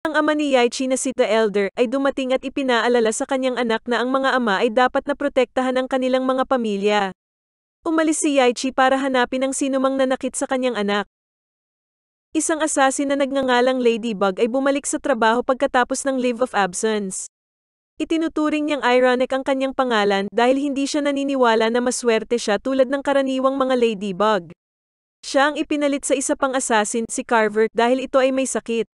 Ang ama ni Yaichi na si The Elder ay dumating at ipinaalala sa kanyang anak na ang mga ama ay dapat na protektahan ang kanilang mga pamilya. Umalis si Yaichi para hanapin ang sinumang nanakit sa kanyang anak. Isang assassin na nagngangalang Ladybug ay bumalik sa trabaho pagkatapos ng leave of absence. Itinuturing niyang ironic ang kanyang pangalan dahil hindi siya naniniwala na maswerte siya tulad ng karaniwang mga ladybug. Siya ang ipinalit sa isa pang assassin, si Carver, dahil ito ay may sakit.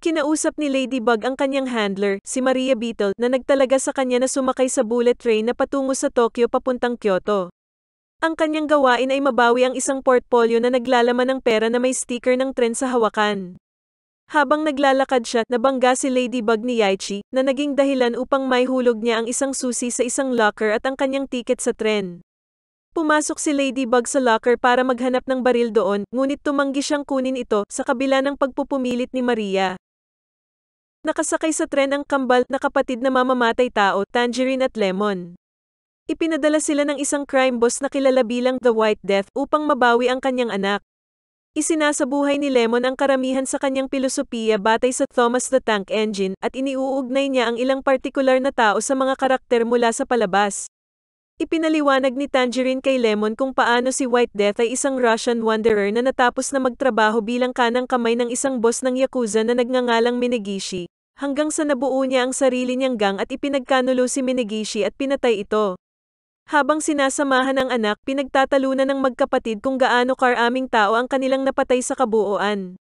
Kinausap ni Ladybug ang kanyang handler, si Maria Beetle, na nagtalaga sa kanya na sumakay sa bullet train na patungo sa Tokyo papuntang Kyoto. Ang kanyang gawain ay mabawi ang isang portfolio na naglalaman ng pera na may sticker ng tren sa hawakan. Habang naglalakad siya, nabangga si Ladybug ni Yaichi, na naging dahilan upang maihulog niya ang isang susi sa isang locker at ang kanyang tiket sa tren. Pumasok si Ladybug sa locker para maghanap ng baril doon, ngunit tumanggi siyang kunin ito sa kabila ng pagpupumilit ni Maria. Nakasakay sa tren ang kambal na kapatid na mamamatay tao, Tangerine at Lemon. Ipinadala sila ng isang crime boss na kilala bilang The White Death upang mabawi ang kanyang anak. Isinasabuhay ni Lemon ang karamihan sa kanyang pilosopiya batay sa Thomas the Tank Engine at iniuugnay niya ang ilang partikular na tao sa mga karakter mula sa palabas. Ipinaliwanag ni Tangerine kay Lemon kung paano si White Death ay isang Russian wanderer na natapos na magtrabaho bilang kanang kamay ng isang boss ng Yakuza na nagngangalang Minegishi, hanggang sa nabuo niya ang sarili niyang gang at ipinagkanulo si Minegishi at pinatay ito. Habang sinasamahan ang anak, pinagtatalunan ng magkapatid kung gaano karaming tao ang kanilang napatay sa kabuuan.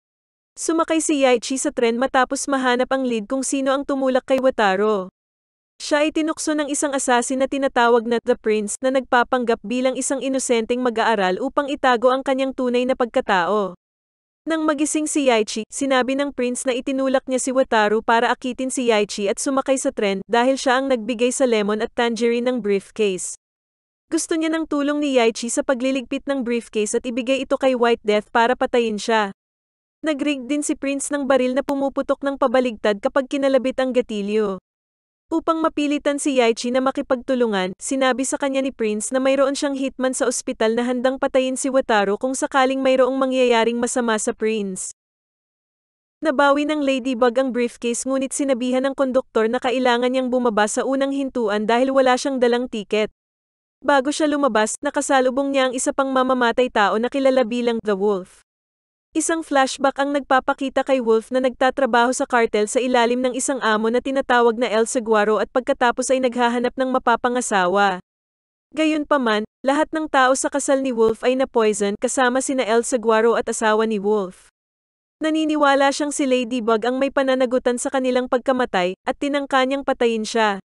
Sumakay si Yaichi sa tren matapos mahanap ang lead kung sino ang tumulak kay Wataru. Siya ay tinukso ng isang assassin na tinatawag na The Prince na nagpapanggap bilang isang inosenteng mag-aaral upang itago ang kanyang tunay na pagkatao. Nang magising si Yaichi, sinabi ng Prince na itinulak niya si Wataru para akitin si Yaichi at sumakay sa tren dahil siya ang nagbigay sa Lemon at Tangerine ng briefcase. Gusto niya ng tulong ni Yaichi sa pagliligpit ng briefcase at ibigay ito kay White Death para patayin siya. Nag-rig din si Prince ng baril na pumuputok ng pabaligtad kapag kinalabit ang gatilyo. Upang mapilitan si Yaichi na makipagtulungan, sinabi sa kanya ni Prince na mayroon siyang hitman sa ospital na handang patayin si Wataru kung sakaling mayroong mangyayaring masama sa Prince. Nabawi ng Ladybug ang briefcase ngunit sinabihan ng konduktor na kailangan niyang bumaba sa unang hintuan dahil wala siyang dalang tiket. Bago siya lumabas, nakasalubong niya ang isa pang mamamatay tao na kilala bilang The Wolf. Isang flashback ang nagpapakita kay Wolf na nagtatrabaho sa cartel sa ilalim ng isang amo na tinatawag na El Saguaro at pagkatapos ay naghahanap ng mapapangasawa. Gayunpaman, lahat ng tao sa kasal ni Wolf ay na-poison kasama sina El Saguaro at asawa ni Wolf. Naniniwala siyang si Ladybug ang may pananagutan sa kanilang pagkamatay at tinangka niyang patayin siya.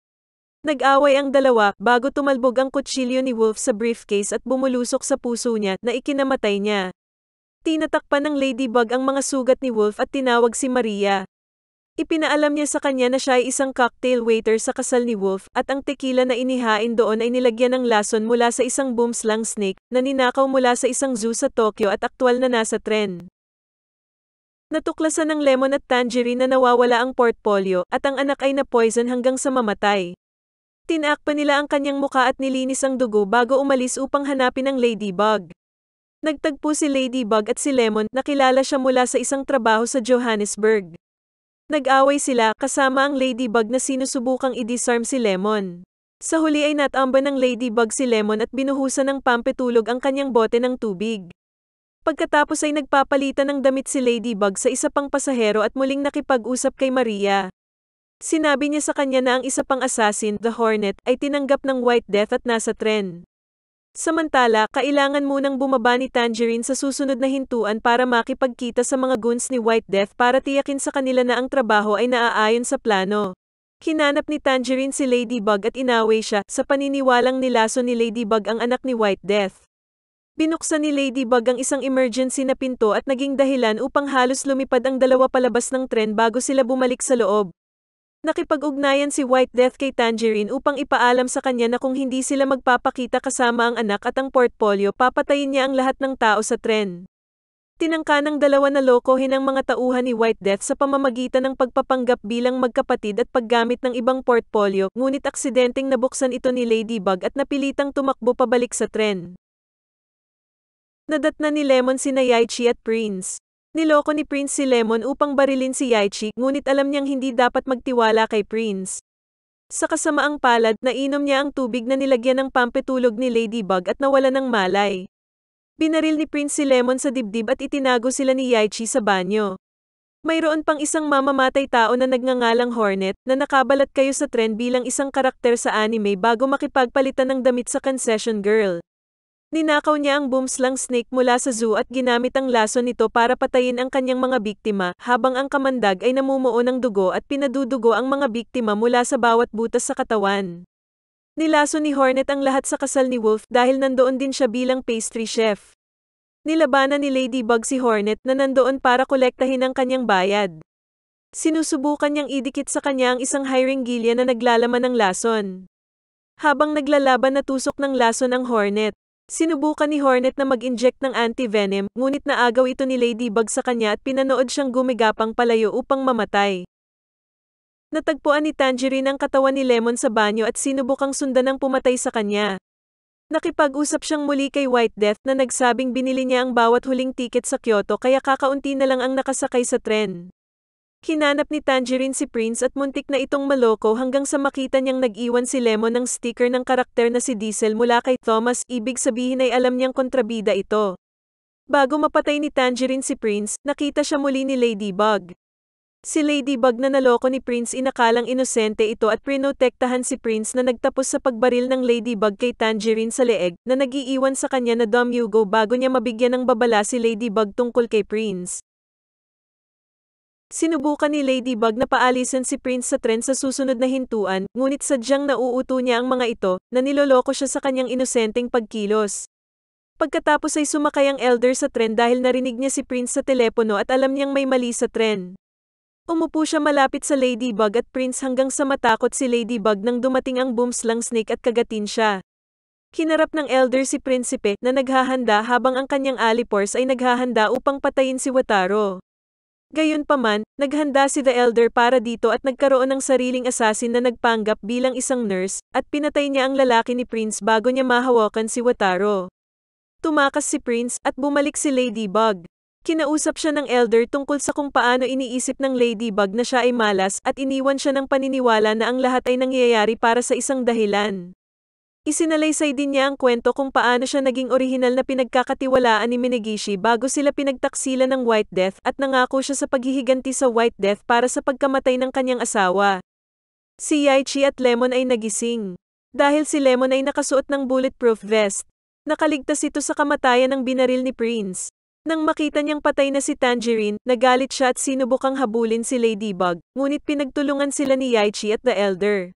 Nag-away ang dalawa bago tumalbog ang kutsilyo ni Wolf sa briefcase at bumulusok sa puso niya na ikinamatay niya. Tinatakpan ng Ladybug ang mga sugat ni Wolf at tinawag si Maria. Ipinaalam niya sa kanya na siya ay isang cocktail waiter sa kasal ni Wolf at ang tequila na inihain doon ay nilagyan ng lason mula sa isang boomslang snake na ninakaw mula sa isang zoo sa Tokyo at aktwal na nasa tren. Natuklasan ng Lemon at Tangerine na nawawala ang portfolio at ang anak ay na-poison hanggang sa mamatay. Tinakpa nila ang kanyang muka at nilinis ang dugo bago umalis upang hanapin ang Ladybug. Nagtagpo si Ladybug at si Lemon, nakilala siya mula sa isang trabaho sa Johannesburg. Nag-away sila kasama ang Ladybug na sinusubukang i-disarm si Lemon. Sa huli ay natamba ng Ladybug si Lemon at binuhusan ng pampetulog ang kanyang bote ng tubig. Pagkatapos ay nagpapalitan ng damit si Ladybug sa isa pang pasahero at muling nakipag-usap kay Maria. Sinabi niya sa kanya na ang isa pang assassin, The Hornet, ay tinanggap ng White Death at nasa tren. Samantala, kailangan munang bumaba ni Tangerine sa susunod na hintuan para makipagkita sa mga goons ni White Death para tiyakin sa kanila na ang trabaho ay naaayon sa plano. Hinanap ni Tangerine si Ladybug at inaway siya sa paniniwalang nilaso ni Ladybug ang anak ni White Death. Binuksan ni Ladybug ang isang emergency na pinto at naging dahilan upang halos lumipad ang dalawa palabas ng tren bago sila bumalik sa loob. Nakipag-ugnayan si White Death kay Tangerine upang ipaalam sa kanya na kung hindi sila magpapakita kasama ang anak at ang portfolio, papatayin niya ang lahat ng tao sa tren. Tinangka ng dalawa na lokohin ang mga tauhan ni White Death sa pamamagitan ng pagpapanggap bilang magkapatid at paggamit ng ibang portfolio, ngunit aksidenteng nabuksan ito ni Ladybug at napilitang tumakbo pabalik sa tren. Nadatna ni Lemon sina Yaichi at Prince. Niloko ni Prince si Lemon upang barilin si Yaichi, ngunit alam niyang hindi dapat magtiwala kay Prince. Sa kasamaang palad, nainom niya ang tubig na nilagyan ng pampatulog ni Ladybug at nawala ng malay. Binaril ni Prince si Lemon sa dibdib at itinago sila ni Yaichi sa banyo. Mayroon pang isang mamamatay tao na nagngangalang Hornet na nakabalat kayo sa trend bilang isang karakter sa anime bago makipagpalitan ng damit sa concession girl. Ninakaw niya ang boomslang snake mula sa zoo at ginamit ang laso nito para patayin ang kanyang mga biktima, habang ang kamandag ay namumuo ng dugo at pinadudugo ang mga biktima mula sa bawat butas sa katawan. Nilaso ni Hornet ang lahat sa kasal ni Wolf dahil nandoon din siya bilang pastry chef. Nilabanan ni Ladybug si Hornet na nandoon para kolektahin ang kanyang bayad. Sinusubukan niyang idikit sa kanya ang isang hyringilya na naglalaman ng lason. Habang naglalaban natusok ng lason ang Hornet. Sinubukan ni Hornet na mag-inject ng anti-venom, ngunit naagaw ito ni Ladybug sa kanya at pinanood siyang gumigapang palayo upang mamatay. Natagpuan ni Tangerine ang katawan ni Lemon sa banyo at sinubukang sundan ng pumatay sa kanya. Nakipag-usap siyang muli kay White Death na nagsabing binili niya ang bawat huling tiket sa Kyoto kaya kakaunti na lang ang nakasakay sa tren. Hinanap ni Tangerine si Prince at muntik na itong maloko hanggang sa makita niyang nag-iwan si Lemon ng sticker ng karakter na si Diesel mula kay Thomas, ibig sabihin ay alam niyang kontrabida ito. Bago mapatay ni Tangerine si Prince, nakita siya muli ni Ladybug. Si Ladybug na naloko ni Prince inakalang inosente ito at prinotektahan si Prince na nagtapos sa pagbaril ng Ladybug kay Tangerine sa leeg na nag-iiwan sa kanya na Dom Hugo bago niya mabigyan ng babala si Ladybug tungkol kay Prince. Sinubukan ni Ladybug na paalisin si Prince sa tren sa susunod na hintuan, ngunit sadyang nauuto niya ang mga ito, na niloloko siya sa kanyang inosenteng pagkilos. Pagkatapos ay sumakay ang elder sa tren dahil narinig niya si Prince sa telepono at alam niyang may mali sa tren. Umupo siya malapit sa Ladybug at Prince hanggang sa matakot si Ladybug nang dumating ang boomslang snake at kagatin siya. Kinarap ng elder si Prinsipe na naghahanda habang ang kanyang alipors ay naghahanda upang patayin si Wataru. Gayunpaman, naghanda si The Elder para dito at nagkaroon ng sariling assassin na nagpanggap bilang isang nurse, at pinatay niya ang lalaki ni Prince bago niya mahawakan si Wataru. Tumakas si Prince at bumalik si Ladybug. Kinausap siya ng Elder tungkol sa kung paano iniisip ng Ladybug na siya ay malas at iniwan siya ng paniniwala na ang lahat ay nangyayari para sa isang dahilan. Isinalaysay din niya ang kwento kung paano siya naging orihinal na pinagkakatiwalaan ni Minegishi bago sila pinagtaksila ng White Death at nangako siya sa paghihiganti sa White Death para sa pagkamatay ng kanyang asawa. Si Yaichi at Lemon ay nagising. Dahil si Lemon ay nakasuot ng bulletproof vest. Nakaligtas ito sa kamatayan ng binaril ni Prince. Nang makita niyang patay na si Tangerine, nagalit siya at sinubukang habulin si Ladybug, ngunit pinagtulungan sila ni Yaichi at The Elder.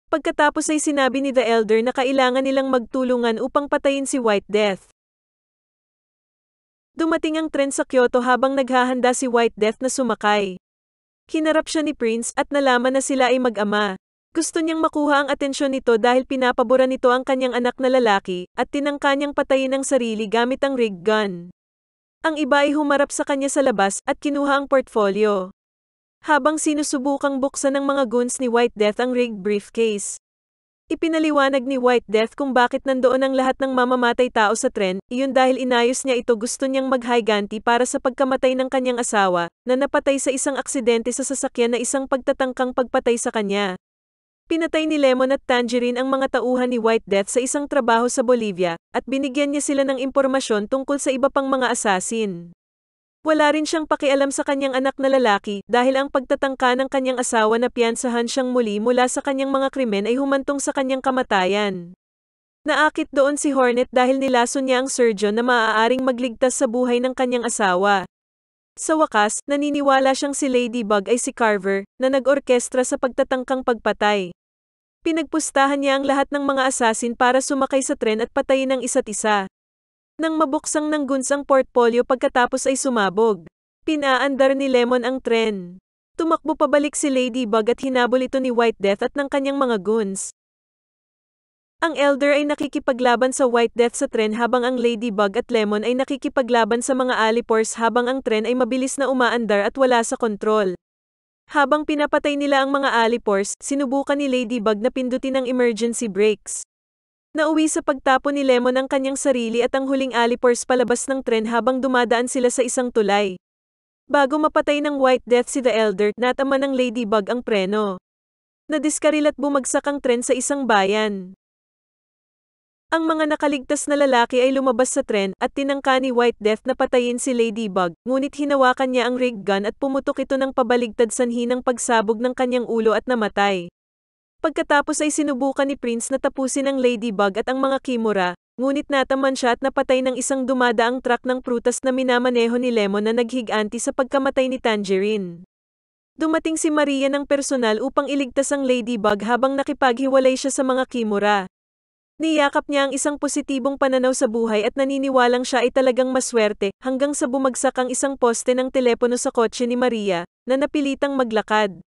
Pagkatapos ay sinabi ni The Elder na kailangan nilang magtulungan upang patayin si White Death. Dumating ang tren sa Kyoto habang naghahanda si White Death na sumakay. Kinarap siya ni Prince at nalaman na sila ay mag-ama. Gusto niyang makuha ang atensyon nito dahil pinapabura nito ang kanyang anak na lalaki at tinangka niyang patayin ang sarili gamit ang rig gun. Ang iba ay humarap sa kanya sa labas at kinuha ang portfolio. Habang sinusubukang buksan ng mga goons ni White Death ang rigged briefcase. Ipinaliwanag ni White Death kung bakit nandoon ang lahat ng mamamatay tao sa tren, iyon dahil inayos niya ito gusto niyang maghiganti para sa pagkamatay ng kanyang asawa, na napatay sa isang aksidente sa sasakyan na isang pagtatangkang pagpatay sa kanya. Pinatay ni Lemon at Tangerine ang mga tauhan ni White Death sa isang trabaho sa Bolivia, at binigyan niya sila ng impormasyon tungkol sa iba pang mga asasin. Wala rin siyang pakialam sa kanyang anak na lalaki dahil ang pagtatangka ng kanyang asawa na piyansahan siyang muli mula sa kanyang mga krimen ay humantong sa kanyang kamatayan. Naakit doon si Hornet dahil nilason niya ang surgeon na maaaring magligtas sa buhay ng kanyang asawa. Sa wakas, naniniwala siyang si Ladybug ay si Carver, na nag-orkestra sa pagtatangkang pagpatay. Pinagpustahan niya ang lahat ng mga asasin para sumakay sa tren at patayin ang isa't isa. Nang mabuksang ng goons ang portfolio pagkatapos ay sumabog. Pinaandar ni Lemon ang tren. Tumakbo pabalik si Ladybug at hinabol ito ni White Death at ng kanyang mga goons. Ang Elder ay nakikipaglaban sa White Death sa tren habang ang Ladybug at Lemon ay nakikipaglaban sa mga alipors habang ang tren ay mabilis na umaandar at wala sa kontrol. Habang pinapatay nila ang mga alipors, sinubukan ni Ladybug na pindutin ang emergency brakes. Nauwi sa pagtapo ni Lemon ang kanyang sarili at ang huling alipors palabas ng tren habang dumadaan sila sa isang tulay. Bago mapatay ng White Death si The Elder, natama ng Ladybug ang preno. Nadiskaril at bumagsak ang tren sa isang bayan. Ang mga nakaligtas na lalaki ay lumabas sa tren at tinangka ni White Death na patayin si Ladybug, ngunit hinawakan niya ang rig gun at pumutok ito ng pabaligtad sanhi ng pagsabog ng kanyang ulo at namatay. Pagkatapos ay sinubukan ni Prince na tapusin ang Ladybug at ang mga Kimura, ngunit nataman siya at napatay ng isang dumadaang truck ng prutas na minamaneho ni Lemon na naghiganti sa pagkamatay ni Tangerine. Dumating si Maria ng personal upang iligtas ang Ladybug habang nakipaghiwalay siya sa mga Kimura. Niyakap niya ang isang positibong pananaw sa buhay at naniniwalang siya ay talagang maswerte hanggang sa bumagsak ang isang poste ng telepono sa kotse ni Maria, na napilitang maglakad.